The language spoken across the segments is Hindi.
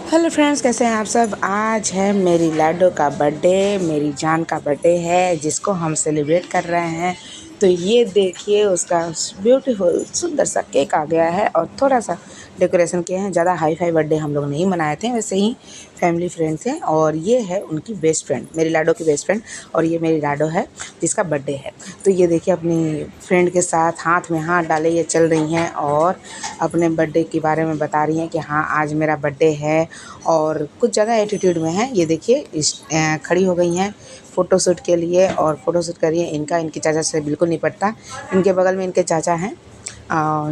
हेलो फ्रेंड्स, कैसे हैं आप सब। आज है मेरी लाडो का बर्थडे, मेरी जान का बर्थडे है जिसको हम सेलिब्रेट कर रहे हैं। तो ये देखिए उसका ब्यूटीफुल सुंदर सा केक आ गया है और थोड़ा सा डेकोरेशन किए हैं। ज़्यादा हाई फाई बर्थडे हम लोग नहीं मनाए थे, वैसे ही फैमिली फ्रेंड्स हैं। और ये है उनकी बेस्ट फ्रेंड, मेरी लाडो की बेस्ट फ्रेंड, और ये मेरी लाडो है जिसका बर्थडे है। तो ये देखिए अपनी फ्रेंड के साथ हाथ में हाथ डाले ये चल रही हैं और अपने बर्थडे के बारे में बता रही हैं कि हाँ आज मेरा बर्थडे है। और कुछ ज़्यादा एटीट्यूड में है। ये देखिए खड़ी हो गई हैं फ़ोटोशूट के लिए और फ़ोटोशूट कर रही हैं। इनके चाचा से बिल्कुल नहीं पटता। इनके बगल में इनके चाचा हैं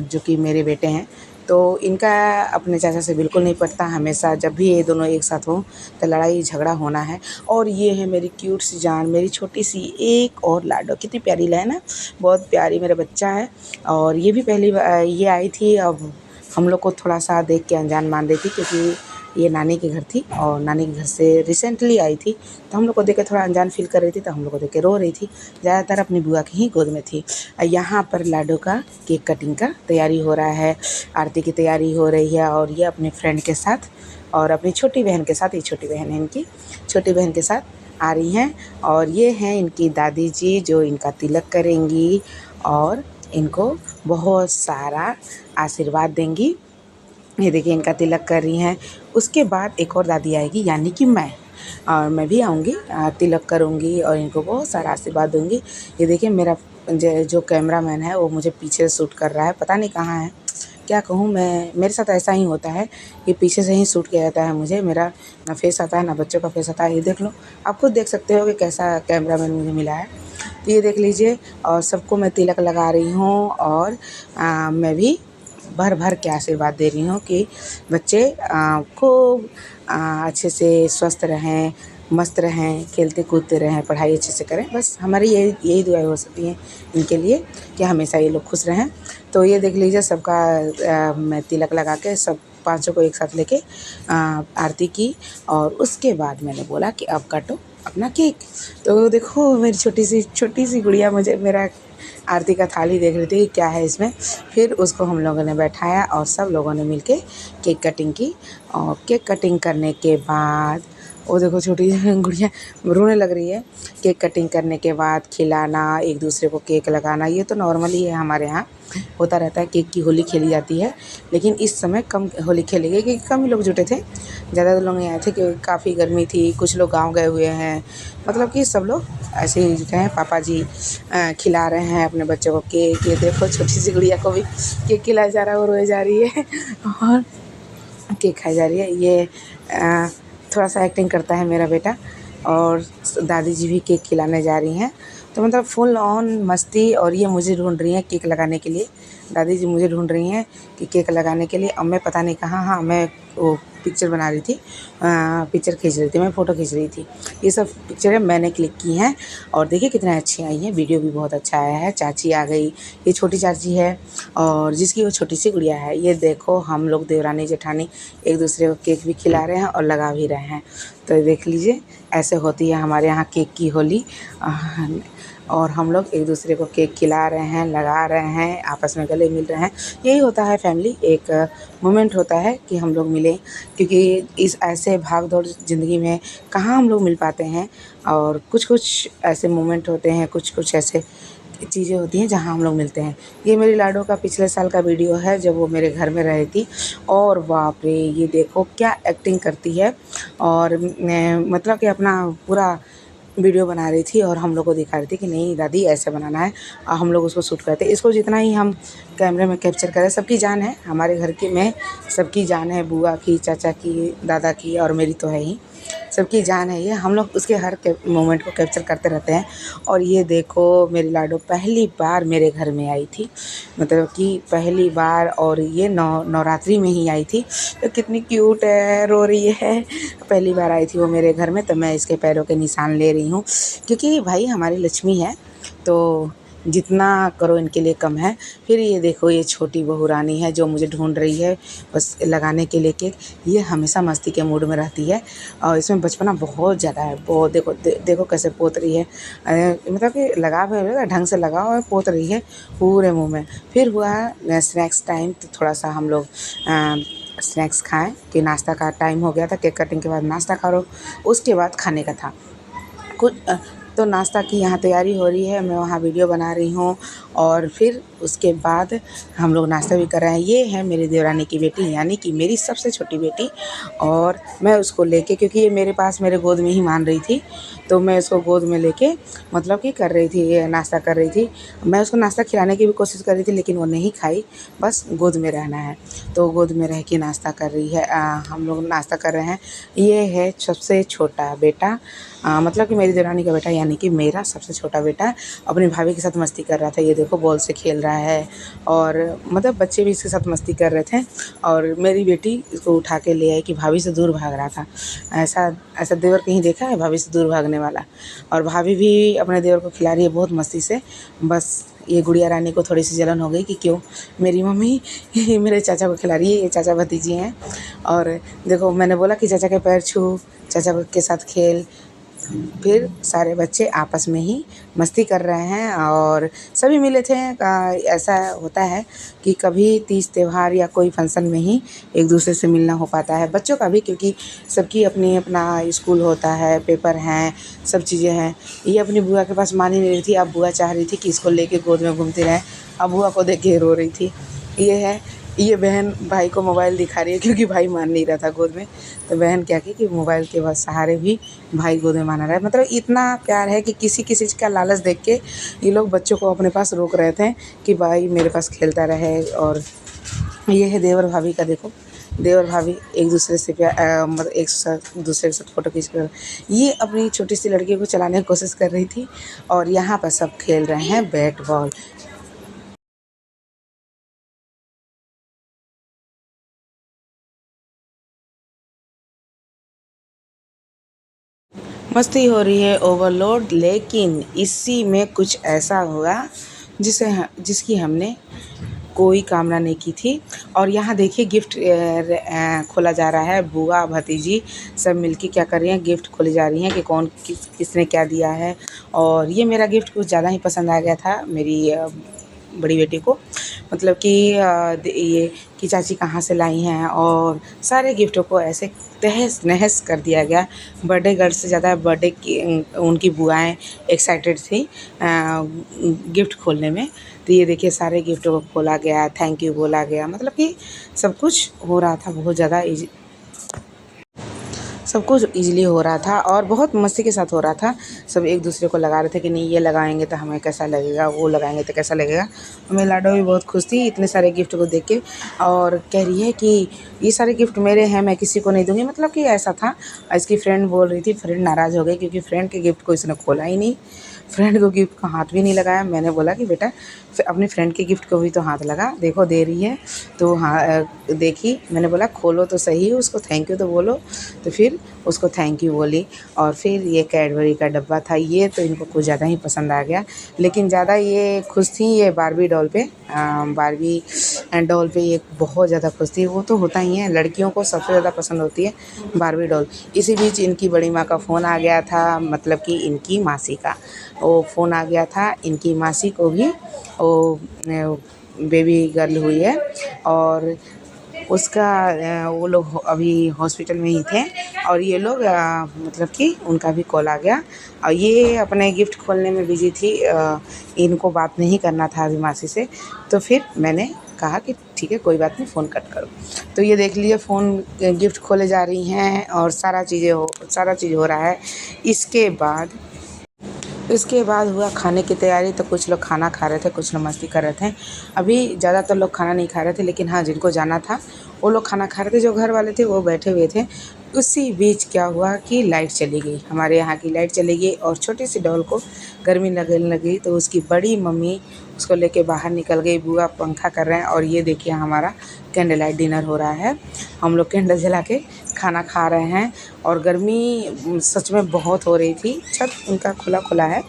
जो कि मेरे बेटे हैं। तो इनका अपने चाचा से बिल्कुल नहीं पटता। हमेशा जब भी ये दोनों एक साथ हों तो लड़ाई झगड़ा होना है। और ये है मेरी क्यूट सी जान, मेरी छोटी सी एक और लाडो। कितनी प्यारी है ना, बहुत प्यारी मेरा बच्चा है। और ये भी पहली बार ये आई थी। अब हम लोग को थोड़ा सा देख के अनजान मान रही थी क्योंकि ये नानी के घर थी और नानी के घर से रिसेंटली आई थी। तो हम लोग को देख के थोड़ा अनजान फील कर रही थी, तो हम लोग को देख के रो रही थी। ज़्यादातर अपनी बुआ की ही गोद में थी। यहाँ पर लाडो का केक कटिंग का तैयारी हो रहा है, आरती की तैयारी हो रही है। और ये अपने फ्रेंड के साथ और अपनी छोटी बहन के साथ, ये छोटी बहन है इनकी, छोटी बहन के साथ आ रही हैं। और ये हैं इनकी दादी जी जो इनका तिलक करेंगी और इनको बहुत सारा आशीर्वाद देंगी। ये देखिए इनका तिलक कर रही हैं। उसके बाद एक और दादी आएगी यानी कि मैं, और मैं भी आऊँगी, तिलक करूँगी और इनको बहुत सारा आशीर्वाद दूँगी। ये देखिए मेरा जो कैमरामैन है वो मुझे पीछे से शूट कर रहा है, पता नहीं कहाँ है। क्या कहूँ मैं, मेरे साथ ऐसा ही होता है कि पीछे से ही शूट किया जाता है मुझे। मेरा ना फेस आता है ना बच्चों का फेस आता है। ये देख लो, आप खुद देख सकते हो कि कैसा कैमरामैन मुझे मिला है। तो ये देख लीजिए, और सबको मैं तिलक लगा रही हूँ और मैं भी भर भर के आशीर्वाद दे रही हूँ कि बच्चे खूब अच्छे से स्वस्थ रहें, मस्त रहें, खेलते कूदते रहें, पढ़ाई अच्छे से करें। बस हमारी यही दुआएं हो सकती हैं इनके लिए कि हमेशा ये लोग खुश रहें। तो ये देख लीजिए सबका मैं तिलक लगा के सब पाँचों को एक साथ लेके आरती की। और उसके बाद मैंने बोला कि अब काटो अपना केक। तो देखो मेरी छोटी सी गुड़िया मुझे मेरा आरती का थाली देख रही थी कि क्या है इसमें। फिर उसको हम लोगों ने बैठाया और सब लोगों ने मिलके केक कटिंग की। और केक कटिंग करने के बाद वो देखो छोटी गुड़िया रोने लग रही है। केक कटिंग करने के बाद खिलाना, एक दूसरे को केक लगाना, ये तो नॉर्मल ही है, हमारे यहाँ होता रहता है। केक की होली खेली जाती है, लेकिन इस समय कम होली खेली गई क्योंकि कम ही लोग जुटे थे। ज़्यादा लोग नहीं आए थे क्योंकि काफ़ी गर्मी थी। कुछ लोग गाँव गए हुए हैं, मतलब कि सब लोग ऐसे ही जुटे हैं। पापा जी खिला रहे हैं अपने बच्चों को केक। ये देखो छोटी सी गुड़िया को भी केक खिलाया जा रहा है, वो रोए जा रही है और केक खाई जा रही है। ये थोड़ा सा एक्टिंग करता है मेरा बेटा। और दादी जी भी केक खिलाने जा रही हैं। तो मतलब फुल ऑन मस्ती। और ये मुझे ढूंढ रही हैं केक लगाने के लिए, दादी जी मुझे ढूंढ रही हैं कि केक लगाने के लिए। अब मैं पता नहीं कहाँ, हाँ मैं वो पिक्चर बना रही थी, पिक्चर खींच रही थी, मैं फ़ोटो खींच रही थी। ये सब पिक्चरें मैंने क्लिक की हैं और देखिए कितनी अच्छी आई हैं। वीडियो भी बहुत अच्छा आया है। चाची आ गई, ये छोटी चाची है और जिसकी वो छोटी सी गुड़िया है। ये देखो हम लोग देवरानी जेठानी एक दूसरे को केक भी खिला रहे हैं और लगा भी रहे हैं। तो देख लीजिए ऐसे होती है हमारे यहाँ केक की होली। और हम लोग एक दूसरे को केक खिला रहे हैं, लगा रहे हैं, आपस में गले मिल रहे हैं। यही होता है फैमिली, एक मोमेंट होता है कि हम लोग मिलें, क्योंकि इस ऐसे भाग दौड़ ज़िंदगी में कहाँ हम लोग मिल पाते हैं। और कुछ ऐसे मोमेंट होते हैं, कुछ ऐसे चीज़ें होती हैं जहाँ हम लोग मिलते हैं। ये मेरी लाडो का पिछले साल का वीडियो है जब वो मेरे घर में रही थी। और बाप रे, ये देखो क्या एक्टिंग करती है। और मतलब कि अपना पूरा वीडियो बना रही थी और हम लोग को दिखा रही थी कि नहीं दादी ऐसे बनाना है। और हम लोग उसको शूट करते, इसको जितना ही हम कैमरे में कैप्चर करें। सबकी जान है हमारे घर की में, सबकी जान है, बुआ की, चाचा की, दादा की, और मेरी तो है ही, सबकी जान है ये। हम लोग उसके हर मोमेंट को कैप्चर करते रहते हैं। और ये देखो मेरी लाडो पहली बार मेरे घर में आई थी, मतलब कि पहली बार। और ये नवरात्रि में ही आई थी। तो कितनी क्यूट है, रो रही है। पहली बार आई थी वो मेरे घर में। तो मैं इसके पैरों के निशान ले रही हूँ क्योंकि भाई हमारी लक्ष्मी है, तो जितना करो इनके लिए कम है। फिर ये देखो ये छोटी बहू रानी है जो मुझे ढूंढ रही है बस लगाने के लिए केक। ये हमेशा मस्ती के मूड में रहती है और इसमें बचपना बहुत ज़्यादा है। बहुत देखो देखो कैसे पोत रही है। मतलब कि लगा भी ढंग से लगा और पोत रही है पूरे मुंह में। फिर हुआ स्नैक्स टाइम, तो थोड़ा सा हम लोग स्नैक्स खाएं कि नाश्ता का टाइम हो गया था, केक कटिंग के बाद नाश्ता करो, उसके बाद खाने का था कुछ। तो नाश्ता की यहाँ तैयारी हो रही है, मैं वहाँ वीडियो बना रही हूँ और फिर उसके बाद हम लोग नाश्ता भी कर रहे हैं। ये है मेरी देवरानी की बेटी, यानी कि मेरी सबसे छोटी बेटी। और मैं उसको लेके, क्योंकि ये मेरे पास मेरे गोद में ही मान रही थी, तो मैं उसको गोद में लेके मतलब कि कर रही थी, नाश्ता कर रही थी। मैं उसको नाश्ता खिलाने की भी कोशिश कर रही थी, लेकिन वो नहीं खाई, बस गोद में रहना है। तो गोद में रह के नाश्ता कर रही है। हम लोग नाश्ता कर रहे हैं। ये है सबसे छोटा बेटा, मतलब कि मेरी देवरानी का बेटा, यानी कि मेरा सबसे छोटा बेटा अपनी भाभी के साथ मस्ती कर रहा था। ये देखो बॉल से खेल रहा है, और मतलब बच्चे भी इसके साथ मस्ती कर रहे थे। और मेरी बेटी इसको उठा के ले आई कि भाभी से दूर भाग रहा था। ऐसा ऐसा देवर कहीं देखा है, भाभी से दूर भागने वाला। और भाभी भी अपने देवर को खिला रही है बहुत मस्ती से। बस ये गुड़िया रानी को थोड़ी सी जलन हो गई कि क्यों मेरी मम्मी मेरे चाचा को खिला रही है, ये चाचा भतीजी हैं। और देखो मैंने बोला कि चाचा के पैर छू, चाचा के साथ खेल। फिर सारे बच्चे आपस में ही मस्ती कर रहे हैं और सभी मिले थे। ऐसा होता है कि कभी तीज त्योहार या कोई फंक्शन में ही एक दूसरे से मिलना हो पाता है, बच्चों का भी, क्योंकि सबकी अपनी अपना स्कूल होता है, पेपर हैं, सब चीज़ें हैं। ये अपनी बुआ के पास मान ही नहीं रही थी। अब बुआ चाह रही थी कि इसको लेके गोद में घूमती रहे। अब बुआ को देख के रो रही थी। ये है, ये बहन भाई को मोबाइल दिखा रही है, क्योंकि भाई मान नहीं रहा था गोद में। तो बहन क्या की कि मोबाइल के बस सहारे भी भाई गोद में माना रहा है। मतलब इतना प्यार है कि किसी किसी का लालच देख के ये लोग बच्चों को अपने पास रोक रहे थे कि भाई मेरे पास खेलता रहे। और ये है देवर भाभी का, देखो देवर भाभी एक दूसरे से मतलब एक साथ दूसरे के साथ फ़ोटो खींच कर ये अपनी छोटी सी लड़की को चलाने की कोशिश कर रही थी। और यहाँ पर सब खेल रहे हैं बैट बॉल। मस्ती हो रही है ओवरलोड, लेकिन इसी में कुछ ऐसा हुआ जिसकी हमने कोई कामना नहीं की थी। और यहाँ देखिए गिफ्ट खोला जा रहा है। बुआ भतीजी सब मिलके क्या कर रही हैं, गिफ्ट खोली जा रही हैं कि कौन किसने क्या दिया है। और ये मेरा गिफ्ट कुछ ज़्यादा ही पसंद आ गया था मेरी बड़ी बेटी को। मतलब कि ये कि चाची कहाँ से लाई हैं, और सारे गिफ्टों को ऐसे तहस नहस कर दिया गया। बर्थडे गर्ल से ज़्यादा बर्थडे की उनकी बुआएं एक्साइटेड थी गिफ्ट खोलने में। तो ये देखिए सारे गिफ्टों को खोला गया, थैंक यू बोला गया, मतलब कि सब कुछ हो रहा था बहुत ज़्यादा सब कुछ ईज़िली हो रहा था और बहुत मस्ती के साथ हो रहा था। सब एक दूसरे को लगा रहे थे कि नहीं ये लगाएंगे तो हमें कैसा लगेगा, वो लगाएंगे तो कैसा लगेगा। मेरी लाडो भी बहुत खुश थी इतने सारे गिफ्ट को देख के, और कह रही है कि ये सारे गिफ्ट मेरे हैं, मैं किसी को नहीं दूँगी। मतलब कि ऐसा था। इसकी फ्रेंड बोल रही थी, फ्रेंड नाराज़ हो गई क्योंकि फ्रेंड के गिफ्ट को इसने खोला ही नहीं, फ्रेंड को गिफ्ट का हाथ भी नहीं लगाया। मैंने बोला कि बेटा अपनी फ्रेंड के गिफ्ट को भी तो हाथ लगा, देखो दे रही है तो हाँ देखी। मैंने बोला खोलो तो सही, उसको थैंक यू तो बोलो। तो फिर उसको थैंक यू बोली। और फिर ये कैडबरी का डब्बा था, ये तो इनको कुछ ज़्यादा ही पसंद आ गया। लेकिन ज़्यादा ये खुश थी ये बारबी डॉल पे, बारबी डॉल पे ये बहुत ज़्यादा खुश थी। वो तो होता ही है, लड़कियों को सबसे ज़्यादा पसंद होती है बारबी डॉल। इसी बीच इनकी बड़ी माँ का फ़ोन आ गया था, मतलब कि इनकी मासी का वो फ़ोन आ गया था। इनकी मासी को भी वो बेबी गर्ल हुई है, और उसका वो लोग अभी हॉस्पिटल में ही थे। और ये लोग मतलब कि उनका भी कॉल आ गया, और ये अपने गिफ्ट खोलने में बिजी थी। इनको बात नहीं करना था अभी मासी से। तो फिर मैंने कहा कि ठीक है कोई बात नहीं, फ़ोन कट करो। तो ये देख लीजिए फ़ोन गिफ्ट खोले जा रही हैं और सारा चीज़ हो रहा है। इसके बाद हुआ खाने की तैयारी। तो कुछ लोग खाना खा रहे थे, कुछ लोग मस्ती कर रहे थे। अभी ज़्यादातर लोग खाना नहीं खा रहे थे, लेकिन हाँ जिनको जाना था वो लोग खाना खा रहे थे। जो घर वाले थे वो बैठे हुए थे। उसी बीच क्या हुआ कि लाइट चली गई, हमारे यहाँ की लाइट चली गई, और छोटी सी डॉल को गर्मी लगने लगी। तो उसकी बड़ी मम्मी उसको लेके बाहर निकल गई। बुआ पंखा कर रहे हैं, और ये देखिए हमारा कैंडल लाइट डिनर हो रहा है। हम लोग कैंडल जला के खाना खा रहे हैं। और गर्मी सच में बहुत हो रही थी। छत उनका खुला है,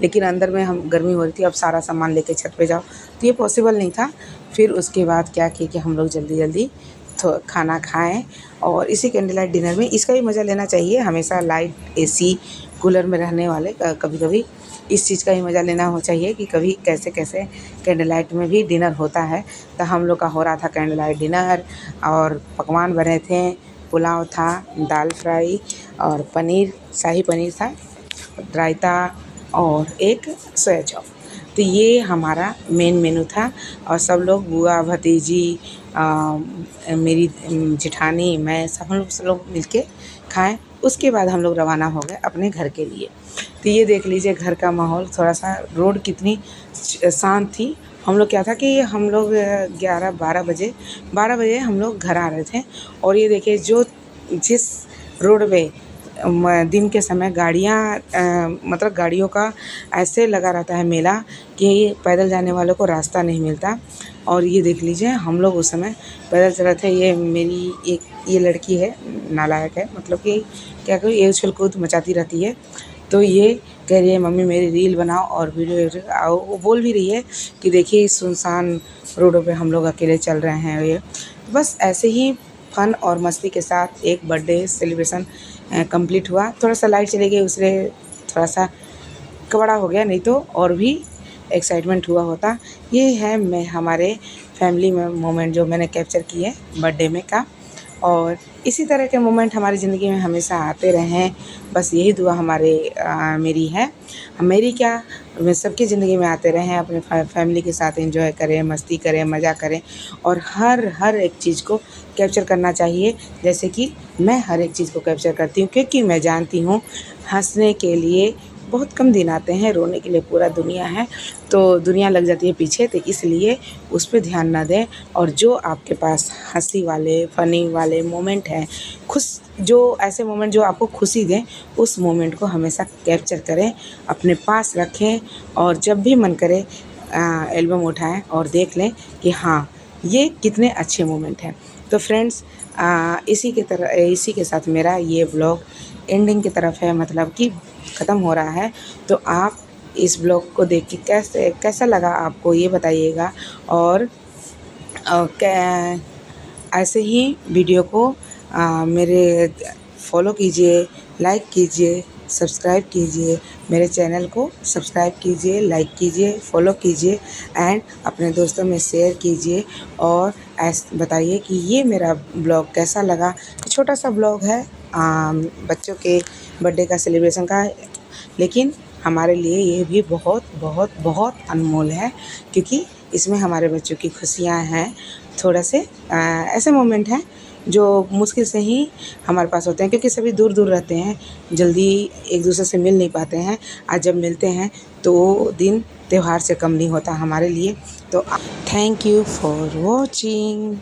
लेकिन अंदर में हम गर्मी हो रही थी। अब सारा सामान लेके छत पे जाओ तो ये पॉसिबल नहीं था। फिर उसके बाद क्या किया कि हम लोग जल्दी खाना खाएं। और इसी कैंडल लाइट डिनर में इसका भी मज़ा लेना चाहिए। हमेशा लाइट एसी कूलर में रहने वाले कभी कभी इस चीज़ का भी मज़ा लेना हो चाहिए कि कभी कैसे कैसे कैंडल लाइट में भी डिनर होता है। तो हम लोग का हो रहा था कैंडल लाइट डिनर और पकवान बने थे, पुलाव था, दाल फ्राई और पनीर, शाही पनीर था, रायता और एक सोया चाप। तो ये हमारा मेन मेनू था। और सब लोग बुआ भतीजी मेरी जेठानी मैं सब लोग मिलके खाएं। उसके बाद हम लोग रवाना हो गए अपने घर के लिए। तो ये देख लीजिए घर का माहौल, थोड़ा सा रोड कितनी शांत थी। हम लोग क्या था कि हम लोग 12 बजे हम लोग घर आ रहे थे। और ये देखिए जिस रोड पे दिन के समय गाड़ियाँ मतलब गाड़ियों का ऐसे लगा रहता है मेला कि पैदल जाने वालों को रास्ता नहीं मिलता। और ये देख लीजिए हम लोग उस समय पैदल चल रहे थे। ये मेरी ये लड़की है, नालायक है, मतलब कि क्या कहूँ, ये उछल कूद मचाती रहती है। तो ये कह रही है मम्मी मेरी रील बनाओ और वीडियो आओ। वो बोल भी रही है कि देखिए इस सुनसान रोडों पे हम लोग अकेले चल रहे हैं। ये बस ऐसे ही फन और मस्ती के साथ एक बर्थडे सेलिब्रेशन कंप्लीट हुआ। थोड़ा सा लाइट चली गई, उससे थोड़ा सा कबड़ा हो गया, नहीं तो और भी एक्साइटमेंट हुआ होता। ये है मैं हमारे फैमिली में मोमेंट जो मैंने कैप्चर किए बर्थडे में का। और इसी तरह के मोमेंट हमारी ज़िंदगी में हमेशा आते रहें, बस यही दुआ मेरी है। मेरी क्या, मैं सबकी ज़िंदगी में आते रहें। अपने फैमिली के साथ एंजॉय करें, मस्ती करें, मज़ा करें और हर एक चीज़ को कैप्चर करना चाहिए। जैसे कि मैं हर एक चीज़ को कैप्चर करती हूँ, क्योंकि मैं जानती हूँ हँसने के लिए बहुत कम दिन आते हैं, रोने के लिए पूरा दुनिया है। तो दुनिया लग जाती है पीछे, तो इसलिए उस पे ध्यान ना दें। और जो आपके पास हँसी वाले फ़नी वाले मोमेंट हैं, जो ऐसे मोमेंट जो आपको खुशी दें, उस मोमेंट को हमेशा कैप्चर करें, अपने पास रखें। और जब भी मन करे एल्बम उठाएं और देख लें कि हाँ ये कितने अच्छे मोमेंट हैं। तो फ्रेंड्स, इसी के साथ मेरा ये ब्लॉग एंडिंग की तरफ है, मतलब कि ख़त्म हो रहा है। तो आप इस ब्लॉग को देख के कैसा लगा आपको ये बताइएगा। और ऐसे ही वीडियो को मेरे फॉलो कीजिए, लाइक कीजिए, सब्सक्राइब कीजिए। मेरे चैनल को सब्सक्राइब कीजिए, लाइक कीजिए, फॉलो कीजिए एंड अपने दोस्तों में शेयर कीजिए। और बताइए कि ये मेरा ब्लॉग कैसा लगा। छोटा सा ब्लॉग है बच्चों के बर्थडे का सेलिब्रेशन का, लेकिन हमारे लिए ये भी बहुत बहुत बहुत अनमोल है, क्योंकि इसमें हमारे बच्चों की खुशियाँ हैं। थोड़ा से ऐसे मोमेंट हैं जो मुश्किल से ही हमारे पास होते हैं, क्योंकि सभी दूर दूर रहते हैं, जल्दी एक दूसरे से मिल नहीं पाते हैं। आज जब मिलते हैं तो वो दिन त्यौहार से कम नहीं होता हमारे लिए। तो थैंक यू फॉर वॉचिंग।